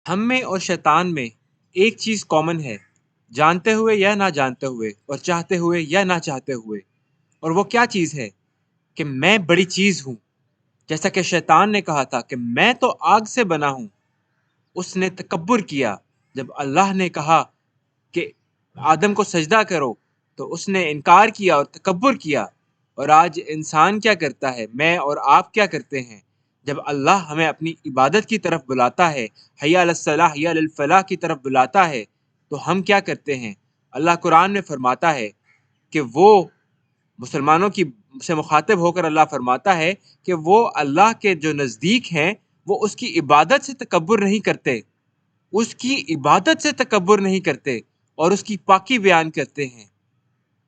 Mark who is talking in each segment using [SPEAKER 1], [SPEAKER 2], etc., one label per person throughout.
[SPEAKER 1] ہم میں اور شیطان میں ایک چیز کامن ہے، جانتے ہوئے یا نہ جانتے ہوئے، اور چاہتے ہوئے یا نہ چاہتے ہوئے۔ اور وہ کیا چیز ہے؟ کہ میں بڑی چیز ہوں۔ جیسا کہ شیطان نے کہا تھا کہ میں تو آگ سے بنا ہوں، اس نے تکبر کیا۔ جب اللہ نے کہا کہ آدم کو سجدہ کرو تو اس نے انکار کیا اور تکبر کیا۔ اور آج انسان کیا کرتا ہے، میں اور آپ کیا کرتے ہیں؟ جب اللہ ہمیں اپنی عبادت کی طرف بلاتا ہے، حی علی الصلاح حی علی الفلاح کی طرف بلاتا ہے، تو ہم کیا کرتے ہیں؟ اللہ قرآن میں فرماتا ہے کہ وہ مسلمانوں کی سے مخاطب ہو کر اللہ فرماتا ہے کہ وہ اللہ کے جو نزدیک ہیں وہ اس کی عبادت سے تکبر نہیں کرتے، اس کی عبادت سے تکبر نہیں کرتے، اور اس کی پاکی بیان کرتے ہیں۔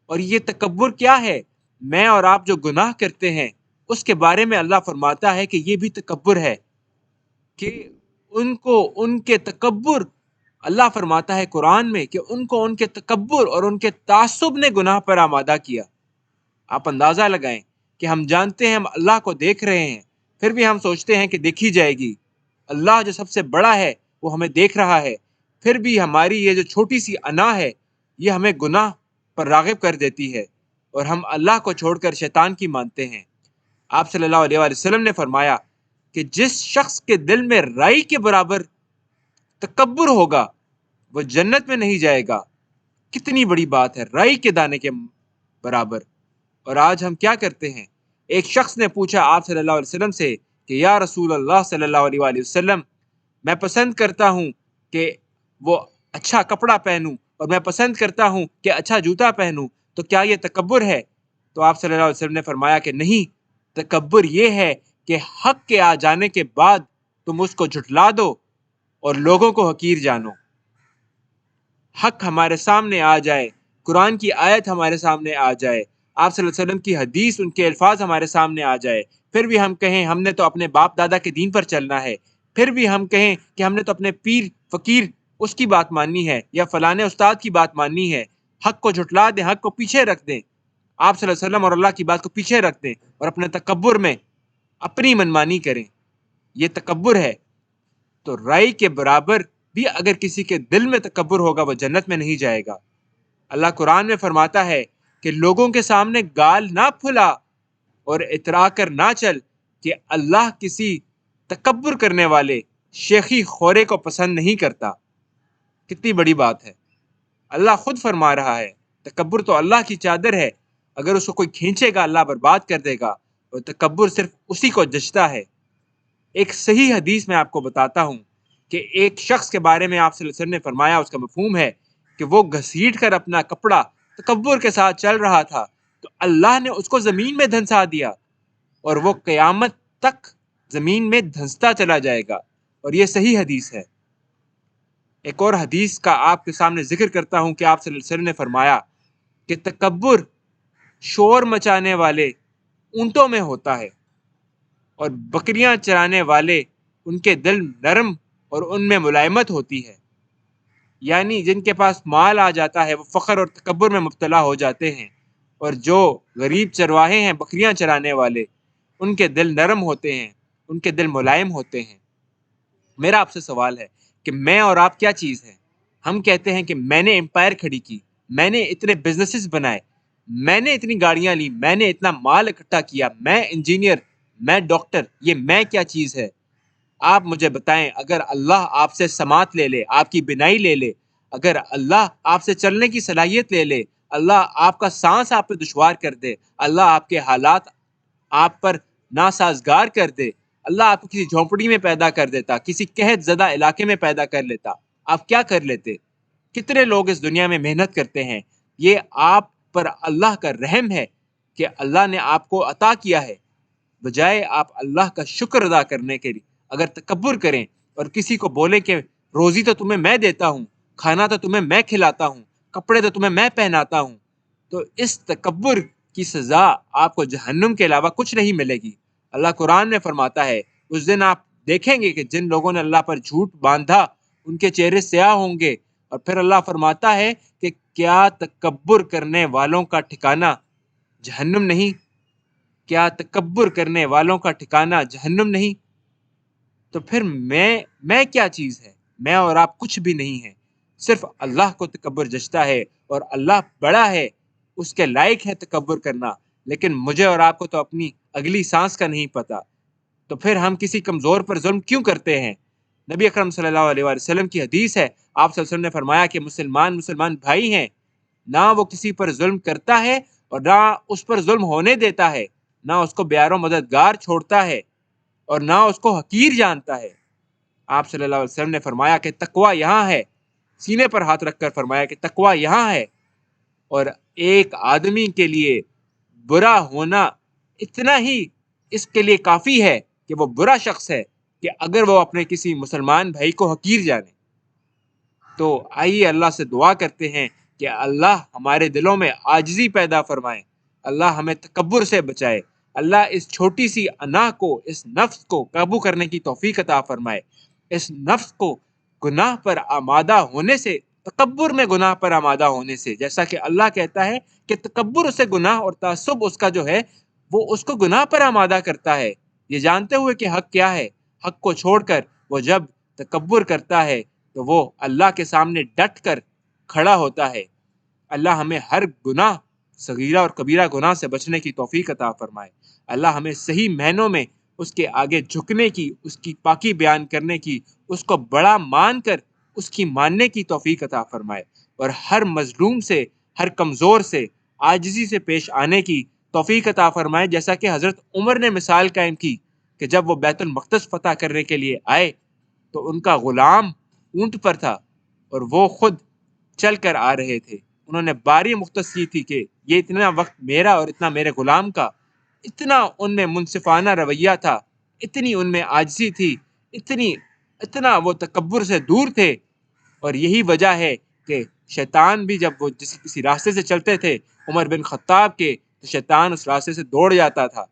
[SPEAKER 1] اور یہ تکبر کیا ہے؟ میں اور آپ جو گناہ کرتے ہیں اس کے بارے میں اللہ فرماتا ہے کہ یہ بھی تکبر ہے، کہ ان کو ان کے تکبر، اللہ فرماتا ہے قرآن میں کہ ان کو ان کے تکبر اور ان کے تعصب نے گناہ پر آمادہ کیا۔ آپ اندازہ لگائیں کہ ہم جانتے ہیں ہم اللہ کو دیکھ رہے ہیں، پھر بھی ہم سوچتے ہیں کہ دیکھی جائے گی۔ اللہ جو سب سے بڑا ہے وہ ہمیں دیکھ رہا ہے، پھر بھی ہماری یہ جو چھوٹی سی انا ہے یہ ہمیں گناہ پر راغب کر دیتی ہے، اور ہم اللہ کو چھوڑ کر شیطان کی مانتے ہیں۔ آپ صلی اللہ علیہ وآلہ وسلم نے فرمایا کہ جس شخص کے دل میں رائی کے برابر تکبر ہوگا وہ جنت میں نہیں جائے گا۔ کتنی بڑی بات ہے، رائی کے دانے کے برابر۔ اور آج ہم کیا کرتے ہیں؟ ایک شخص نے پوچھا آپ صلی اللہ علیہ وسلم سے کہ یا رسول اللہ صلی اللہ علیہ وآلہ وسلم، میں پسند کرتا ہوں کہ وہ اچھا کپڑا پہنوں، اور میں پسند کرتا ہوں کہ اچھا جوتا پہنوں، تو کیا یہ تکبر ہے؟ تو آپ صلی اللہ علیہ وسلم نے فرمایا کہ نہیں، تکبر یہ ہے کہ حق کے آ جانے کے بعد تم اس کو جھٹلا دو اور لوگوں کو حقیر جانو۔ حق ہمارے سامنے آ جائے، قرآن کی آیت ہمارے سامنے آ جائے، آپ صلی اللہ علیہ وسلم کی حدیث، ان کے الفاظ ہمارے سامنے آ جائے، پھر بھی ہم کہیں ہم نے تو اپنے باپ دادا کے دین پر چلنا ہے، پھر بھی ہم کہیں کہ ہم نے تو اپنے پیر فقیر اس کی بات ماننی ہے، یا فلانے استاد کی بات ماننی ہے، حق کو جھٹلا دیں، حق کو پیچھے رکھ دیں، آپ صلی اللہ علیہ وسلم اور اللہ کی بات کو پیچھے رکھ دیں، اور اپنے تکبر میں اپنی منمانی کریں، یہ تکبر ہے۔ تو رائی کے برابر بھی اگر کسی کے دل میں تکبر ہوگا وہ جنت میں نہیں جائے گا۔ اللہ قرآن میں فرماتا ہے کہ لوگوں کے سامنے گال نہ پھلا اور اترا کر نہ چل، کہ اللہ کسی تکبر کرنے والے شیخی خورے کو پسند نہیں کرتا۔ کتنی بڑی بات ہے، اللہ خود فرما رہا ہے تکبر تو اللہ کی چادر ہے، اگر اس کو کوئی کھینچے گا اللہ برباد کر دے گا، اور تکبر صرف اسی کو جچتا ہے۔ ایک صحیح حدیث میں آپ کو بتاتا ہوں کہ ایک شخص کے بارے میں آپ صلی اللہ علیہ وسلم نے فرمایا، اس کا مفہوم ہے کہ وہ گھسیٹ کر اپنا کپڑا تکبر کے ساتھ چل رہا تھا تو اللہ نے اس کو زمین میں دھنسا دیا، اور وہ قیامت تک زمین میں دھنستا چلا جائے گا، اور یہ صحیح حدیث ہے۔ ایک اور حدیث کا آپ کے سامنے ذکر کرتا ہوں کہ آپ صلی اللہ علیہ وسلم نے فرمایا کہ تکبر شور مچانے والے اونٹوں میں ہوتا ہے، اور بکریاں چرانے والے ان کے دل نرم اور ان میں ملائمت ہوتی ہے۔ یعنی جن کے پاس مال آ جاتا ہے وہ فخر اور تکبر میں مبتلا ہو جاتے ہیں، اور جو غریب چرواہے ہیں، بکریاں چرانے والے، ان کے دل نرم ہوتے ہیں، ان کے دل ملائم ہوتے ہیں۔ میرا آپ سے سوال ہے کہ میں اور آپ کیا چیز ہیں؟ ہم کہتے ہیں کہ میں نے امپائر کھڑی کی، میں نے اتنے بزنسز بنائے، میں نے اتنی گاڑیاں لی، میں نے اتنا مال اکٹھا کیا، میں انجینئر، میں ڈاکٹر، یہ میں کیا چیز ہے؟ آپ مجھے بتائیں، اگر اللہ آپ سے سماعت لے لے، آپ کی بینائی لے لے، اگر اللہ آپ سے چلنے کی صلاحیت لے لے، اللہ آپ کا سانس آپ پہ دشوار کر دے، اللہ آپ کے حالات آپ پر ناسازگار کر دے، اللہ آپ کو کسی جھونپڑی میں پیدا کر دیتا، کسی قحط زدہ علاقے میں پیدا کر لیتا، آپ کیا کر لیتے؟ کتنے لوگ اس دنیا میں محنت کرتے ہیں، یہ آپ پر اللہ کا رحم ہے کہ اللہ نے آپ کو عطا کیا ہے، بجائے آپ اللہ کا شکر ادا کرنے کے لیے اگر تکبر کریں اور کسی کو بولیں کہ روزی تو تمہیں میں دیتا ہوں، کھانا تو تمہیں میں کھلاتا ہوں، کپڑے تو تمہیں میں پہناتا ہوں، تو اس تکبر کی سزا آپ کو جہنم کے علاوہ کچھ نہیں ملے گی۔ اللہ قرآن میں فرماتا ہے اس دن آپ دیکھیں گے کہ جن لوگوں نے اللہ پر جھوٹ باندھا ان کے چہرے سیاہ ہوں گے، اور پھر اللہ فرماتا ہے کہ کیا تکبر کرنے والوں کا ٹھکانہ جہنم نہیں؟ کیا تکبر کرنے والوں کا ٹھکانہ جہنم نہیں؟ تو پھر میں کیا چیز ہے؟ میں اور آپ کچھ بھی نہیں ہیں، صرف اللہ کو تکبر جچتا ہے، اور اللہ بڑا ہے، اس کے لائق ہے تکبر کرنا، لیکن مجھے اور آپ کو تو اپنی اگلی سانس کا نہیں پتا، تو پھر ہم کسی کمزور پر ظلم کیوں کرتے ہیں؟ نبی اکرم صلی اللہ علیہ وآلہ وسلم کی حدیث ہے، آپ صلی اللہ علیہ وسلم نے فرمایا کہ مسلمان بھائی ہیں، نہ وہ کسی پر ظلم کرتا ہے اور نہ اس پر ظلم ہونے دیتا ہے، نہ اس کو بیار و مددگار چھوڑتا ہے اور نہ اس کو حقیر جانتا ہے۔ آپ صلی اللہ علیہ وسلم نے فرمایا کہ تقوی یہاں ہے، سینے پر ہاتھ رکھ کر فرمایا کہ تقوی یہاں ہے، اور ایک آدمی کے لیے برا ہونا اتنا ہی اس کے لیے کافی ہے کہ وہ برا شخص ہے کہ اگر وہ اپنے کسی مسلمان بھائی کو حقیر جانے۔ تو آئیے اللہ سے دعا کرتے ہیں کہ اللہ ہمارے دلوں میں عاجزی پیدا فرمائے، اللہ ہمیں تکبر سے بچائے، اللہ اس چھوٹی سی انا کو، اس نفس کو قابو کرنے کی توفیق عطا فرمائے، اس نفس کو گناہ پر آمادہ ہونے سے، تکبر میں گناہ پر آمادہ ہونے سے، جیسا کہ اللہ کہتا ہے کہ تکبر اسے گناہ اور تعصب اس کا جو ہے وہ اس کو گناہ پر آمادہ کرتا ہے، یہ جانتے ہوئے کہ حق کیا ہے، حق کو چھوڑ کر وہ جب تکبر کرتا ہے تو وہ اللہ کے سامنے ڈٹ کر کھڑا ہوتا ہے۔ اللہ ہمیں ہر گناہ، صغیرہ اور کبیرہ گناہ سے بچنے کی توفیق عطا فرمائے، اللہ ہمیں صحیح معنوں میں اس کے آگے جھکنے کی، اس کی پاکی بیان کرنے کی، اس کو بڑا مان کر اس کی ماننے کی توفیق عطا فرمائے، اور ہر مظلوم سے، ہر کمزور سے عاجزی سے پیش آنے کی توفیق عطا فرمائے، جیسا کہ حضرت عمر نے مثال قائم کی کہ جب وہ بیت المقدس فتح کرنے کے لیے آئے تو ان کا غلام اونٹ پر تھا اور وہ خود چل کر آ رہے تھے، انہوں نے باری مختص کی تھی کہ یہ اتنا وقت میرا اور اتنا میرے غلام کا، اتنا ان میں منصفانہ رویہ تھا، اتنی ان میں عاجزی تھی، اتنا وہ تکبر سے دور تھے، اور یہی وجہ ہے کہ شیطان بھی جب وہ کسی راستے سے چلتے تھے عمر بن خطاب کے، تو شیطان اس راستے سے دوڑ جاتا تھا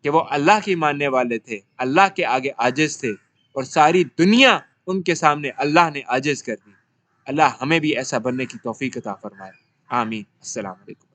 [SPEAKER 1] کہ وہ اللہ کی ماننے والے تھے، اللہ کے آگے عاجز تھے، اور ساری دنیا ان کے سامنے اللہ نے عاجز کر دی۔ اللہ ہمیں بھی ایسا بننے کی توفیق عطا فرمائے، آمین۔ السلام علیکم۔